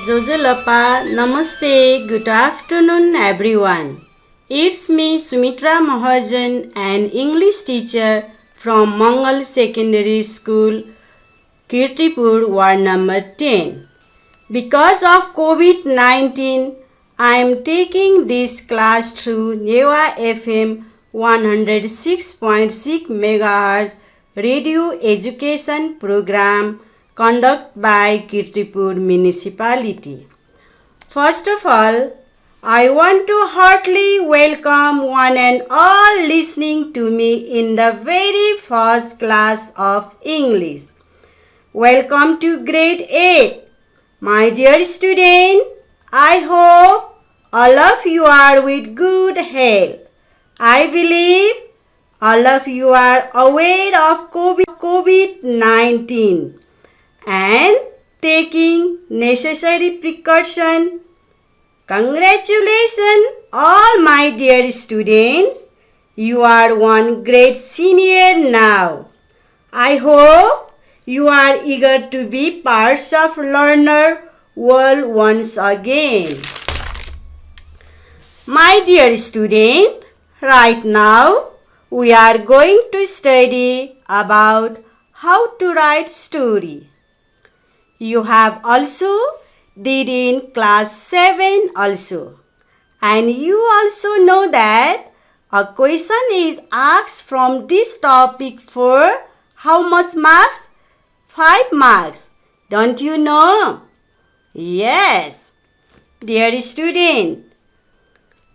Jojalapa, Namaste, good afternoon everyone. It's me Sumitra Mahajan, an English teacher from Mangal Secondary School, Kirtipur, Ward number 10. Because of COVID-19, I am taking this class through Newa FM 106.6 MHz radio education program conducted by Kirtipur municipality. First of all, I want to heartily welcome one and all listening to me in the very first class of English. Welcome to grade 8. My dear student, I hope all of you are with good health. I believe all of you are aware of COVID-19 and taking necessary precaution. Congratulations all my dear students. You are one great senior now. I hope you are eager to be parts of learner world once again. My dear student, right now we are going to study about how to write story. You have also did in class 7 also. And you also know that a question is asked from this topic for how much marks? 5 marks. Don't you know? Yes. Dear student,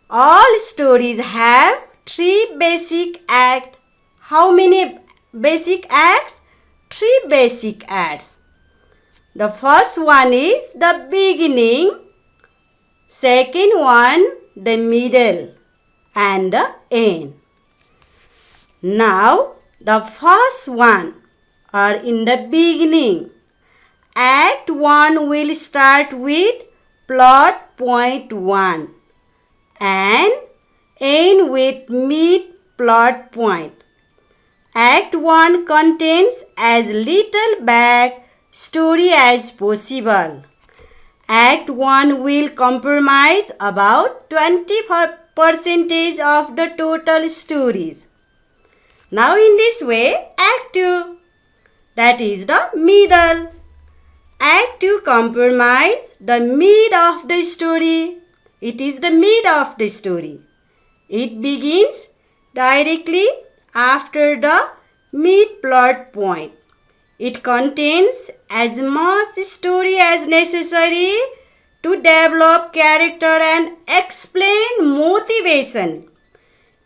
all stories have 3 basic acts. How many basic acts? 3 basic acts. The first one is the beginning, second one the middle and the end. Now the first one are in the beginning. Act 1 will start with plot point 1 and end with mid plot point. Act 1 contains as little back story as possible. Act 1 will comprise about 20% of the total stories. Now in this way, Act 2, that is the middle. Act 2 comprises the mid of the story. It is the mid of the story. It begins directly after the mid plot point. It contains as much story as necessary to develop character and explain motivation.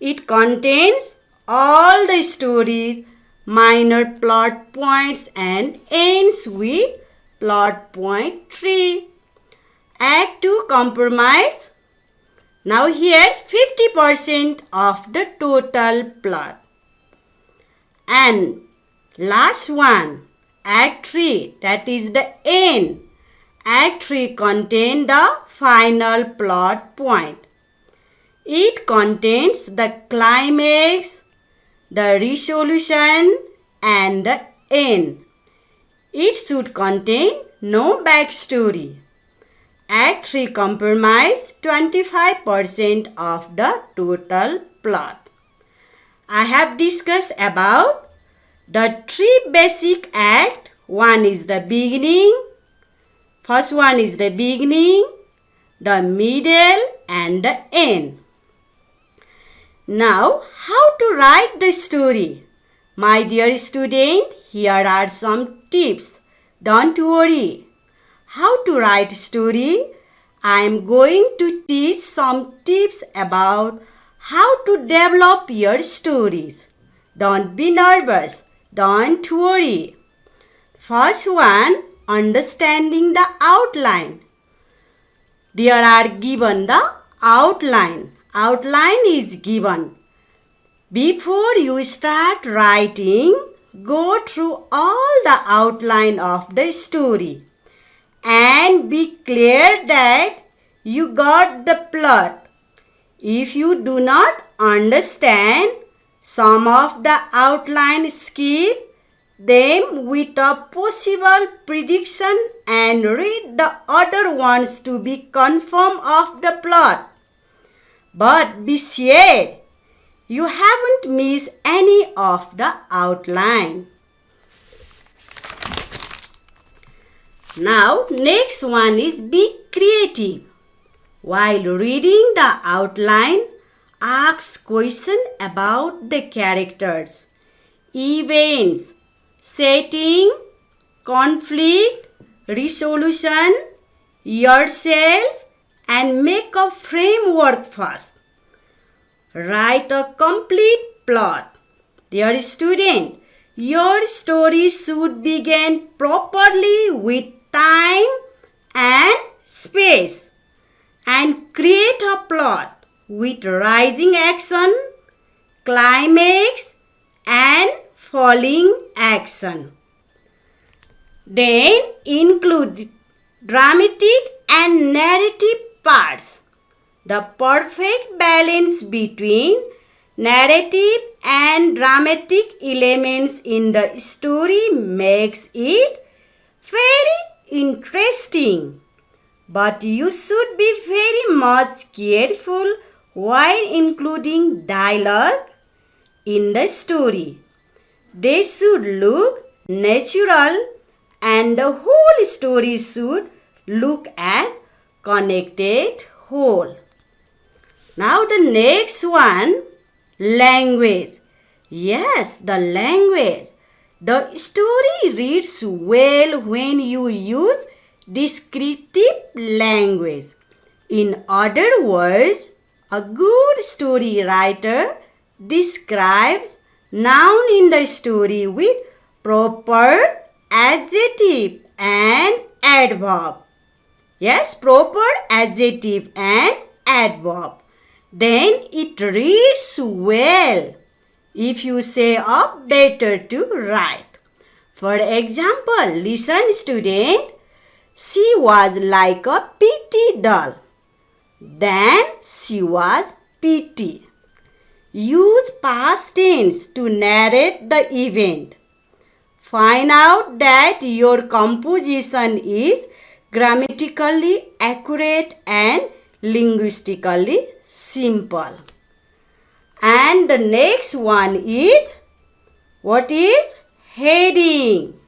It contains all the stories, minor plot points and ends with plot point 3. Act 2 compromise. Now here 50% of the total plot. And last one, Act 3, that is the end. Act 3 contains the final plot point. It contains the climax, the resolution and the end. It should contain no backstory. Act 3 comprises 25% of the total plot. I have discussed about the 3 basic acts. One is the beginning. First one is the beginning, the middle and the end. Now, how to write the story? My dear student, here are some tips. Don't worry. How to write story? I am going to teach some tips about how to develop your stories. Don't be nervous. Don't worry. First one, understanding the outline. There are given the outline. Outline is given. Before you start writing, go through all the outline of the story and be clear that you got the plot. If you do not understand some of the outline, skip them with a possible prediction and read the other ones to be confirmed of the plot. But be sure you haven't missed any of the outline. Now, next one is be creative. While reading the outline, ask questions about the characters, events, setting, conflict, resolution, yourself, and make a framework first. Write a complete plot. Dear student, your story should begin properly with time and space, and create a plot with rising action, climax, and falling action. Then include dramatic and narrative parts. The perfect balance between narrative and dramatic elements in the story makes it very interesting. But you should be very much careful while including dialogue in the story. They should look natural and the whole story should look as connected whole. Now the next one, language. Yes, the language. The story reads well when you use descriptive language. In other words, a good story writer describes noun in the story with proper adjective and adverb. Yes, proper adjective and adverb. Then it reads well if you say a better to write. For example, listen student. She was like a pretty doll. Then she was pretty. Use past tense to narrate the event. Find out that your composition is grammatically accurate and linguistically simple. And the next one is, what is heading?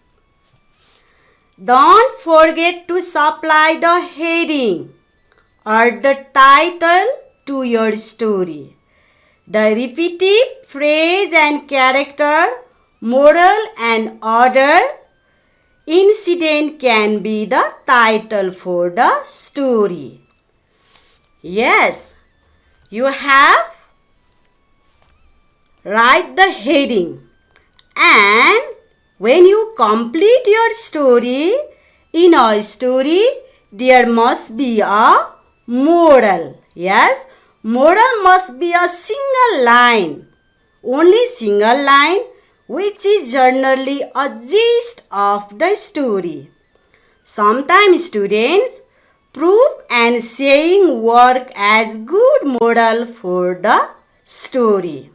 Don't forget to supply the heading or the title to your story. The repetitive phrase and character, moral and order, incident can be the title for the story. Yes, you have write the heading, and when you complete your story, in a story there must be a moral. Yes, moral must be a single line, only single line, which is generally a gist of the story. Sometimes students, proof and saying work as good moral for the story.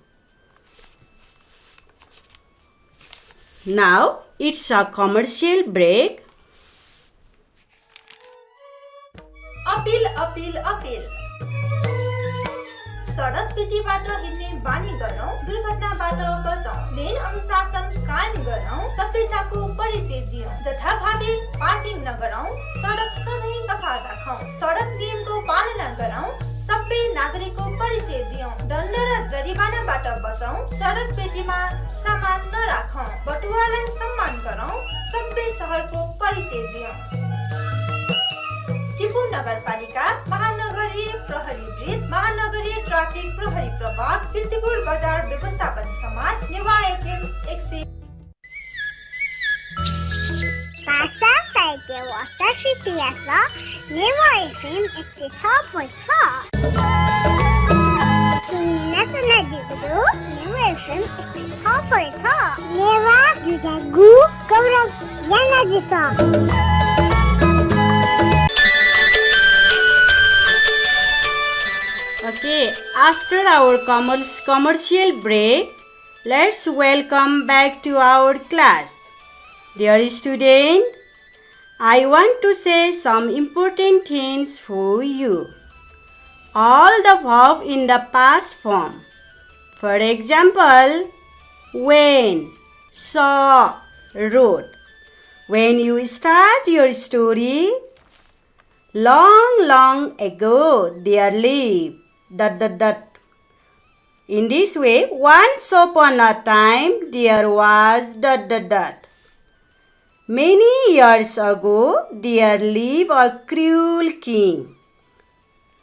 Now it's a commercial break. Appeal appeal appeal सडक पेटीबाट हिँड्ने बानी गरौँ, दुर्घटनाबाट बचौँ, लेन अनुशासन कायम गरौँ, सभ्यताको परिचय दियौँ, जथाभावी पार्किङ नगरौँ, सडक सधैँ सफा राखौँ, सडक नियमको पालना गरौँ, सबै नागरिकको परिचय दियौँ, दण्ड र जरिवानाबाट बचौँ, सडक पेटीमा सामान नराखौँ, बटुवालाई सम्मान गरौँ, सबै सहरको परिचय दियौँ। त्रिपुर नगरपालिका, महानगरीय प्रहरी वृत्त, महानगरीय ट्राफिक प्रहरी प्रभाग, कीर्तिपुर बजार व्यवस्थापन समाज, नेवा FM 100। Pasta Saite Wasashi Tiasa, Newa FM 106.4. Tunasana Dibudu, Newa FM 106.4. Newa Judagu, Kaurang Yanagita. Okay, after our commercial break, let's welcome back to our class. Dear student, I want to say some important things for you. All the verb in the past form. For example, went, saw, wrote. When you start your story, long ago there lived ... In this way, once upon a time there was ... Many years ago there lived a cruel king.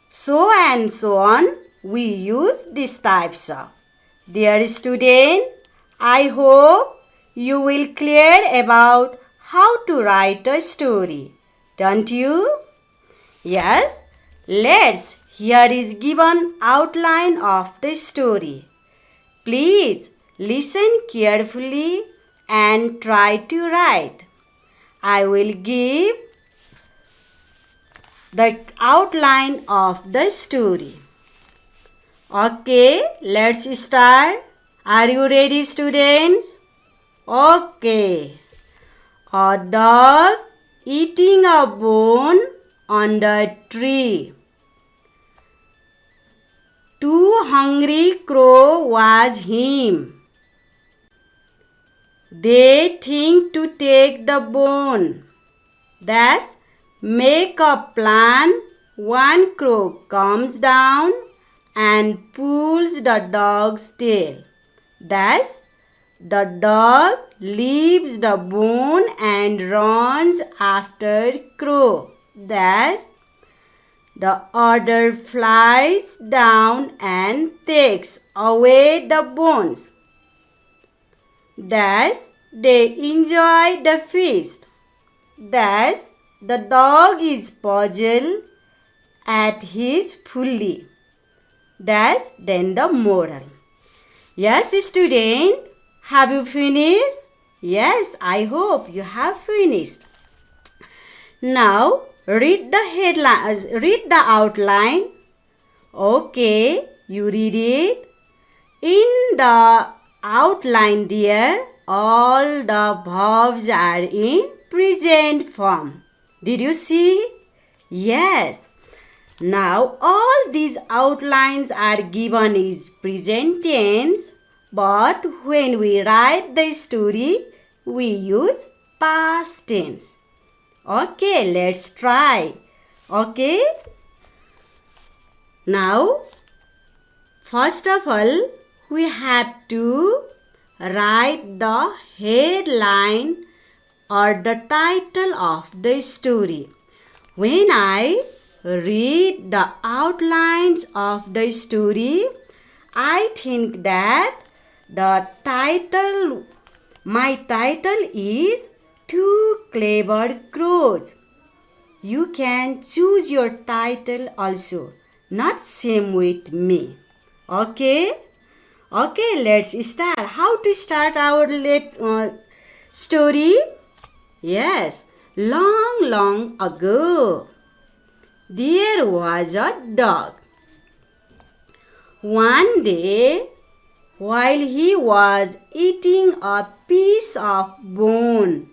So and so on, we use these types of. Dear student, I hope you will clear about how to write a story. Don't you? Yes, here is given outline of the story. Please listen carefully and try to write. I will give the outline of the story. Okay, let's start. Are you ready, students? Okay. A dog eating a bone on the tree. Too hungry crow was him. They think to take the bone. Thus, make a plan. One crow comes down and pulls the dog's tail. Thus, the dog leaves the bone and runs after crow. Thus, the other flies down and takes away the bones. Thus, they enjoy the feast. Thus, the dog is puzzled at his folly. Thus, then the moral. Yes, student, have you finished? Yes, I hope you have finished. Now, read the headlines, read the outline. Okay, you read it. In the outline there, all the verbs are in present form. Did you see? Yes. Now, all these outlines are given is present tense, but when we write the story, we use past tense. Okay, let's try. Okay. Now, first of all, we have to write the headline or the title of the story. When I read the outlines of the story, I think that my title is Two Clever Crows. You can choose your title also, not same with me. Okay? Okay, let's start. How to start our story? Yes, long ago, there was a dog. One day, while he was eating a piece of bone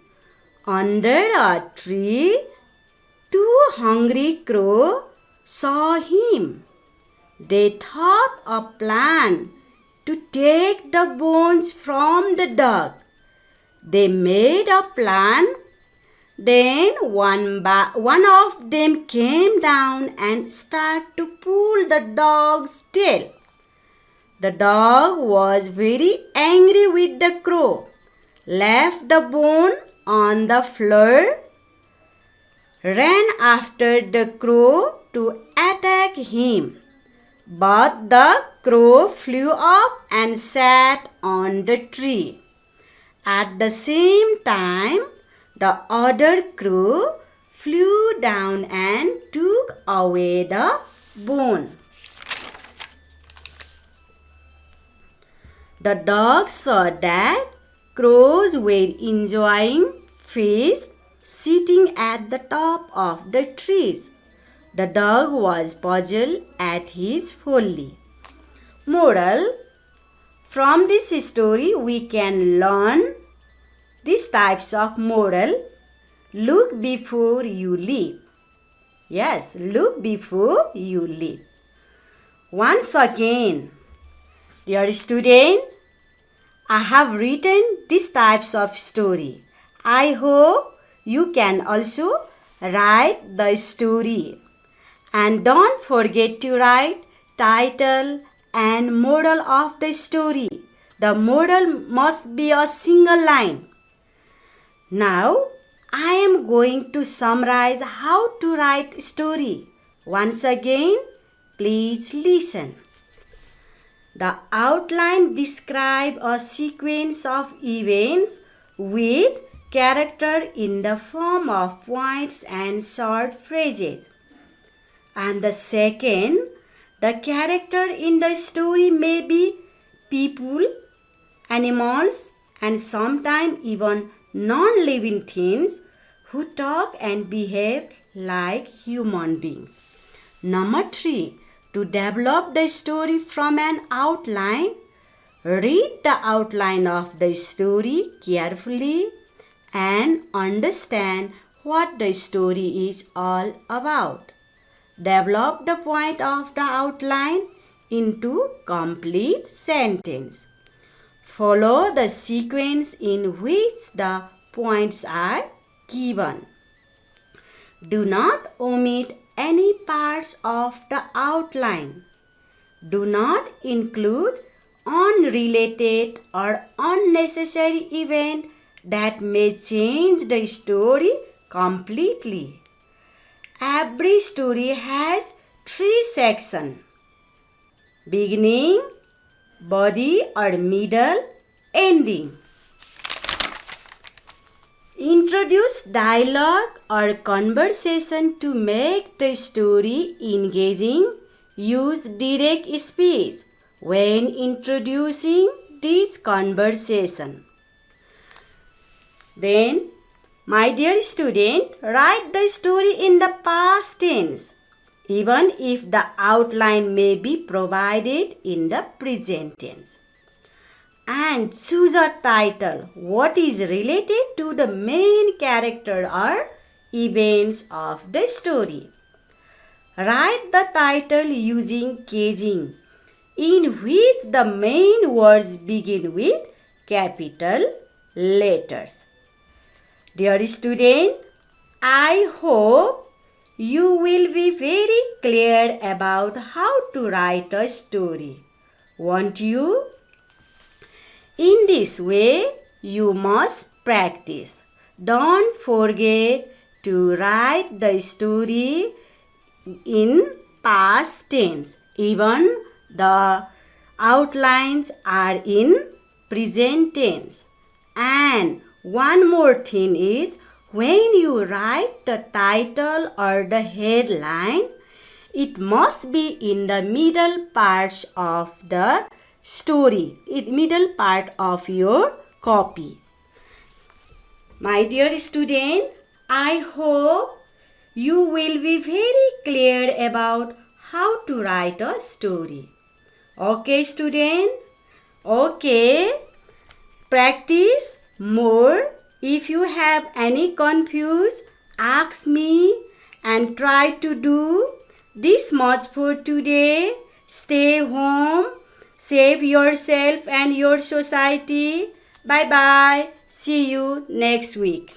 under a tree, two hungry crows saw him. They thought a plan to take the bones from the dog. They made a plan. Then one of them came down and started to pull the dog's tail. The dog was very angry with the crow, left the bone on the floor, ran after the crow to attack him. But the crow flew up and sat on the tree. At the same time, the other crow flew down and took away the bone. The dog saw that crows were enjoying feast sitting at the top of the trees. The dog was puzzled at his folly. Moral: from this story we can learn these types of moral. Look before you leap. Yes, look before you leap. Once again, dear student, I have written these types of story. I hope you can also write the story. And don't forget to write title and moral of the story. The moral must be a single line. Now, I am going to summarize how to write story. Once again, please listen. The outline describes a sequence of events with character in the form of points and short phrases. And the second, the character in the story may be people, animals, and sometimes even non-living things who talk and behave like human beings. Number 3, to develop the story from an outline, read the outline of the story carefully and understand what the story is all about. Develop the point of the outline into complete sentence. Follow the sequence in which the points are given. Do not omit any parts of the outline. Do not include unrelated or unnecessary event that may change the story completely. Every story has 3 sections: beginning, body or middle, ending. Introduce dialogue or conversation to make the story engaging. Use direct speech when introducing this conversation. Then, my dear student, write the story in the past tense, even if the outline may be provided in the present tense. And choose a title what is related to the main character or events of the story. Write the title using casing, in which the main words begin with capital letters. Dear student, I hope you will be very clear about how to write a story. Won't you? In this way, you must practice. Don't forget to write the story in past tense. Even the outlines are in present tense. And one more thing is, when you write the title or the headline, it must be in the middle parts of the story, in middle part of your copy. My dear student, I hope you will be very clear about how to write a story. Okay, student? Okay. Practice more. If you have any confuse, ask me and try to do this much for today. Stay home. Save yourself and your society. Bye-bye. See you next week.